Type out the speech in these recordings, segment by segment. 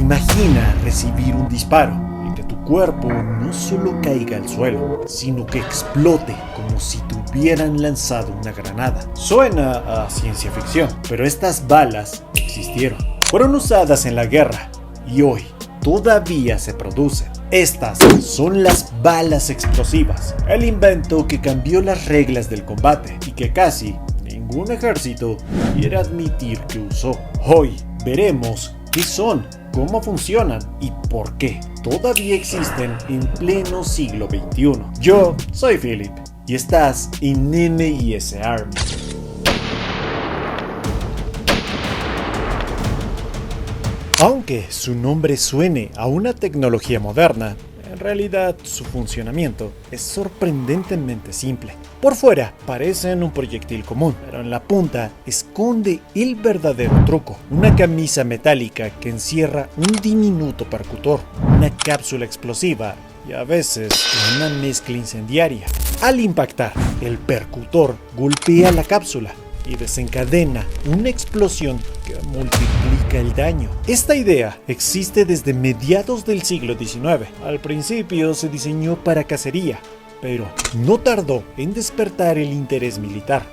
Imagina recibir un disparo y que tu cuerpo no solo caiga al suelo, sino que explote como si te hubieran lanzado una granada. Suena a ciencia ficción, pero estas balas existieron. Fueron usadas en la guerra y hoy todavía se producen. Estas son las balas explosivas, el invento que cambió las reglas del combate y que casi ningún ejército quiere admitir que usó. Hoy veremos qué son, cómo funcionan y por qué todavía existen en pleno siglo XXI. Yo soy Philip y estás en NIS Army. Aunque su nombre suene a una tecnología moderna, en realidad su funcionamiento es sorprendentemente simple. Por fuera parecen un proyectil común, pero en la punta esconde el verdadero truco. Una camisa metálica que encierra un diminuto percutor, una cápsula explosiva y a veces una mezcla incendiaria. Al impactar, el percutor golpea la cápsula y desencadena una explosión que multiplica el daño. Esta idea existe desde mediados del siglo XIX. Al principio se diseñó para cacería, pero no tardó en despertar el interés militar.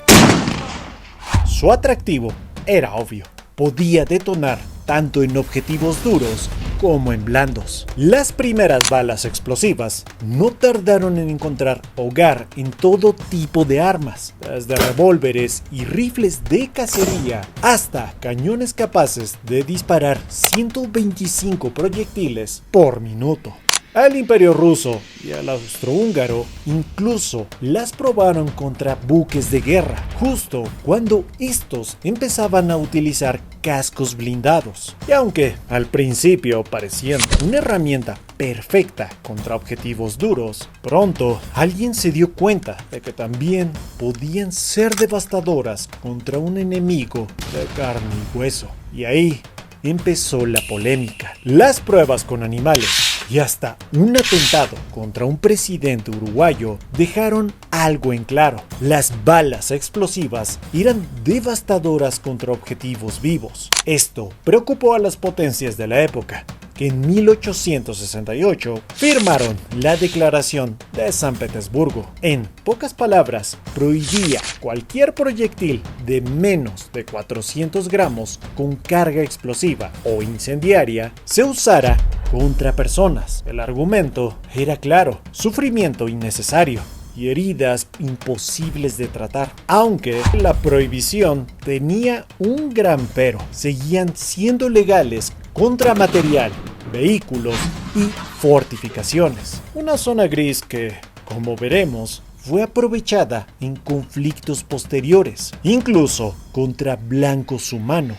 Su atractivo era obvio. Podía detonar tanto en objetivos duros como en blandos. Las primeras balas explosivas no tardaron en encontrar hogar en todo tipo de armas, desde revólveres y rifles de cacería hasta cañones capaces de disparar 125 proyectiles por minuto. Al Imperio Ruso y al Austrohúngaro incluso las probaron contra buques de guerra, justo cuando estos empezaban a utilizar cascos blindados. Y aunque al principio parecían una herramienta perfecta contra objetivos duros, pronto alguien se dio cuenta de que también podían ser devastadoras contra un enemigo de carne y hueso. Y ahí empezó la polémica, las pruebas con animales y hasta un atentado contra un presidente uruguayo dejaron algo en claro: las balas explosivas eran devastadoras contra objetivos vivos. Esto preocupó a las potencias de la época, que en 1868 firmaron la Declaración de San Petersburgo. En pocas palabras, prohibía cualquier proyectil de menos de 400 gramos con carga explosiva o incendiaria se usara contra personas. El argumento era claro: sufrimiento innecesario y heridas imposibles de tratar. Aunque la prohibición tenía un gran pero, seguían siendo legales contra material, vehículos y fortificaciones. Una zona gris que, como veremos, fue aprovechada en conflictos posteriores, incluso contra blancos humanos.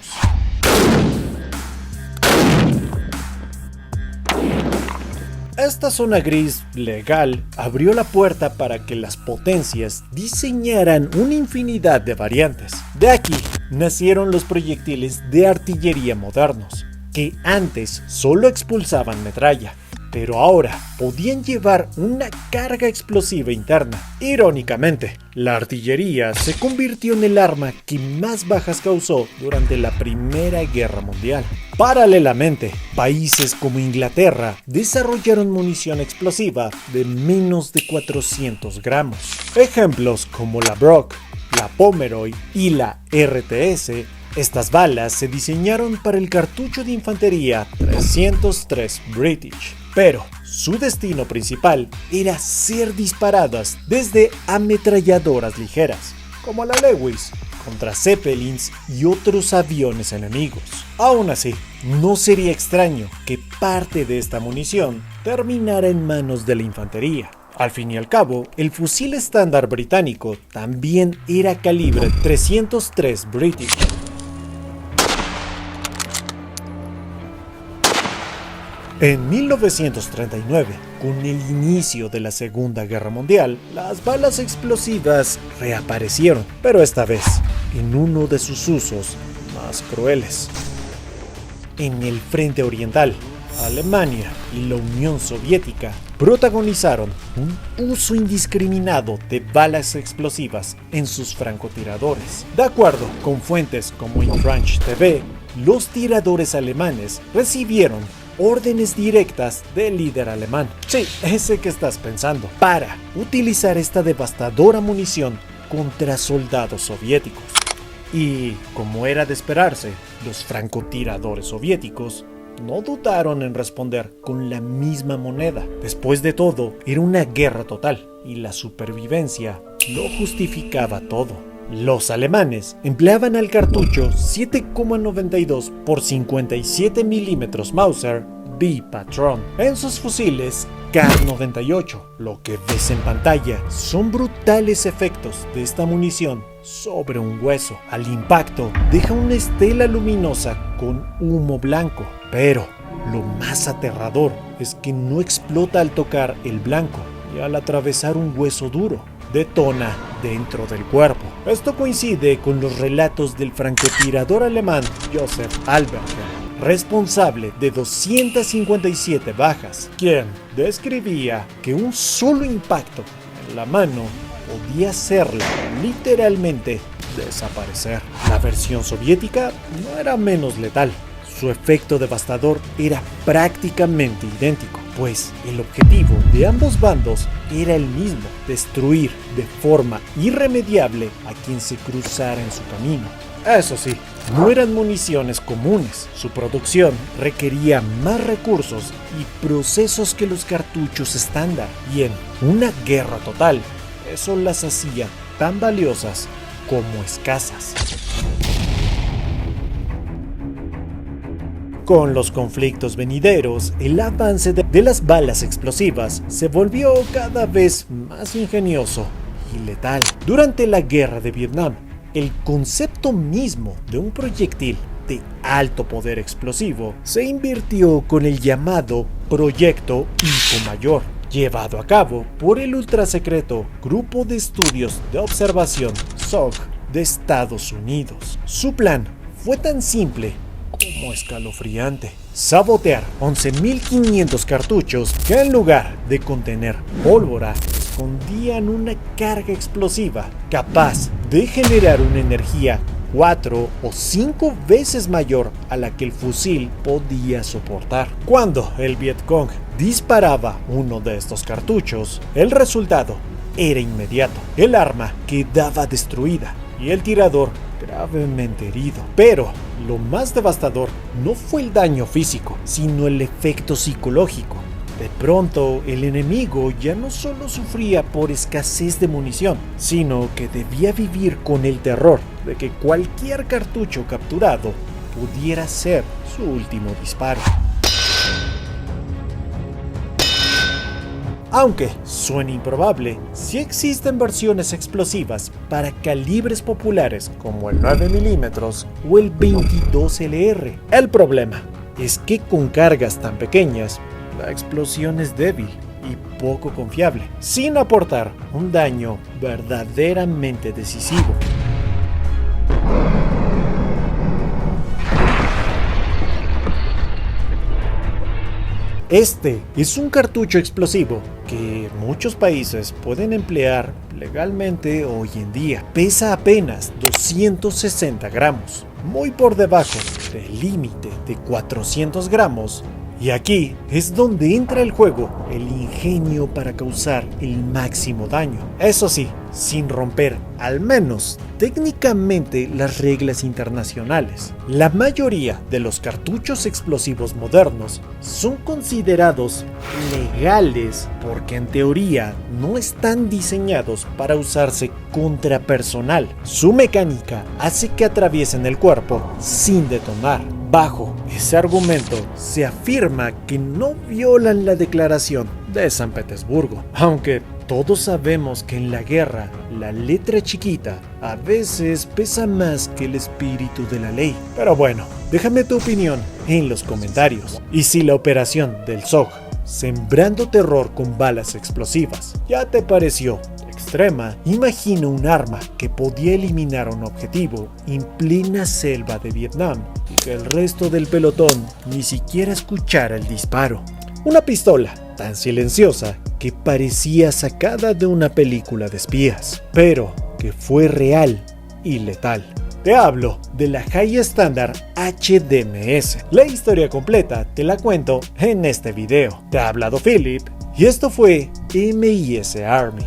Esta zona gris legal abrió la puerta para que las potencias diseñaran una infinidad de variantes. De aquí nacieron los proyectiles de artillería modernos, que antes solo expulsaban metralla, pero ahora podían llevar una carga explosiva interna. Irónicamente, la artillería se convirtió en el arma que más bajas causó durante la Primera Guerra Mundial. Paralelamente, países como Inglaterra desarrollaron munición explosiva de menos de 400 gramos. Ejemplos como la Brock, la Pomeroy y la RTS. Estas balas se diseñaron para el cartucho de infantería 303 British, pero su destino principal era ser disparadas desde ametralladoras ligeras, como la Lewis, contra Zeppelins y otros aviones enemigos. Aún así, no sería extraño que parte de esta munición terminara en manos de la infantería. Al fin y al cabo, el fusil estándar británico también era calibre 303 British. En 1939, con el inicio de la Segunda Guerra Mundial, las balas explosivas reaparecieron, pero esta vez en uno de sus usos más crueles. En el frente oriental, Alemania y la Unión Soviética protagonizaron un uso indiscriminado de balas explosivas en sus francotiradores. De acuerdo con fuentes como InFranche TV, los tiradores alemanes recibieron órdenes directas del líder alemán, sí, ese que estás pensando, para utilizar esta devastadora munición contra soldados soviéticos. Y, como era de esperarse, los francotiradores soviéticos no dudaron en responder con la misma moneda. Después de todo, era una guerra total y la supervivencia lo justificaba todo. Los alemanes empleaban al cartucho 7,92 por 57 mm Mauser B-Patron en sus fusiles Kar-98. Lo que ves en pantalla son brutales efectos de esta munición sobre un hueso. Al impacto deja una estela luminosa con humo blanco, pero lo más aterrador es que no explota al tocar el blanco y al atravesar un hueso duro detona dentro del cuerpo. Esto coincide con los relatos del francotirador alemán Josef Alberger, responsable de 257 bajas, quien describía que un solo impacto en la mano podía hacerla literalmente desaparecer. La versión soviética no era menos letal. Su efecto devastador era prácticamente idéntico, pues el objetivo de ambos bandos era el mismo: destruir de forma irremediable a quien se cruzara en su camino. Eso sí, no eran municiones comunes. Su producción requería más recursos y procesos que los cartuchos estándar, y en una guerra total, eso las hacía tan valiosas como escasas. Con los conflictos venideros, el avance de las balas explosivas se volvió cada vez más ingenioso y letal. Durante la guerra de Vietnam, el concepto mismo de un proyectil de alto poder explosivo se invirtió con el llamado Proyecto Hijo Mayor, llevado a cabo por el ultrasecreto Grupo de Estudios de Observación SOG de Estados Unidos. Su plan fue tan simple como escalofriante: sabotear 11.500 cartuchos que, en lugar de contener pólvora, escondían una carga explosiva capaz de generar una energía 4 o 5 veces mayor a la que el fusil podía soportar. Cuando el Vietcong disparaba uno de estos cartuchos, el resultado era inmediato: el arma quedaba destruida y el tirador gravemente herido. Pero lo más devastador no fue el daño físico, sino el efecto psicológico. De pronto, el enemigo ya no solo sufría por escasez de munición, sino que debía vivir con el terror de que cualquier cartucho capturado pudiera ser su último disparo. Aunque suene improbable, sí existen versiones explosivas para calibres populares como el 9 mm o el 22 LR. El problema es que con cargas tan pequeñas, la explosión es débil y poco confiable, sin aportar un daño verdaderamente decisivo. Este es un cartucho explosivo que muchos países pueden emplear legalmente hoy en día. Pesa apenas 260 gramos, muy por debajo del límite de 400 gramos. Y aquí es donde entra el juego el ingenio para causar el máximo daño. Eso sí, sin romper, al menos técnicamente, las reglas internacionales. La mayoría de los cartuchos explosivos modernos son considerados legales porque en teoría no están diseñados para usarse contra personal. Su mecánica hace que atraviesen el cuerpo sin detonar. Bajo ese argumento, se afirma que no violan la Declaración de San Petersburgo, aunque todos sabemos que en la guerra la letra chiquita a veces pesa más que el espíritu de la ley. Pero bueno, déjame tu opinión en los comentarios. Y si la operación del SOG, sembrando terror con balas explosivas, ya te pareció extrema, imagina un arma que podía eliminar un objetivo en plena selva de Vietnam y que el resto del pelotón ni siquiera escuchara el disparo. Una pistola tan silenciosa que parecía sacada de una película de espías, pero que fue real y letal. Te hablo de la High Standard HDMS. La historia completa te la cuento en este video. Te ha hablado Philip y esto fue MIS Army.